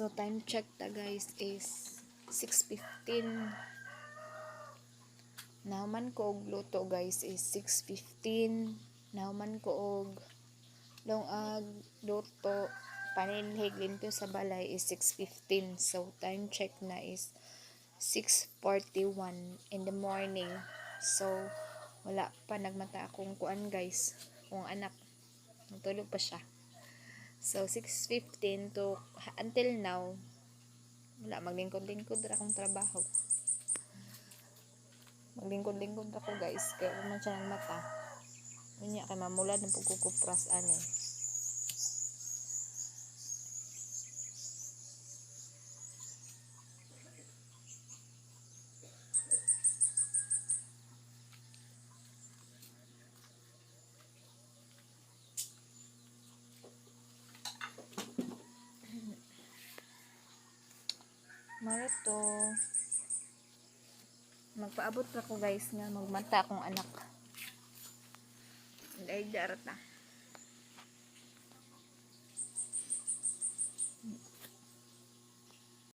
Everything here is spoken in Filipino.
So time check ta guys is 6:15. Nahuman ko og luto guys is 6:15. Nahuman ko og longag luto paninhig limpyo sa balay is 6:15. So time check na is 6:41 in the morning. So wala pa nagmata akong kuan guys, kung anak natulog pa siya. So 6:15 to until now wala, maglingkod-lingkod ra akong trabaho. Maglingkod-lingkod ako guys, kaya man siya ng mata. Unya kay mamulad ng pagkukupras ani. Marito. Magpaabot ra ko guys nga magmata akong anak. Ay darata.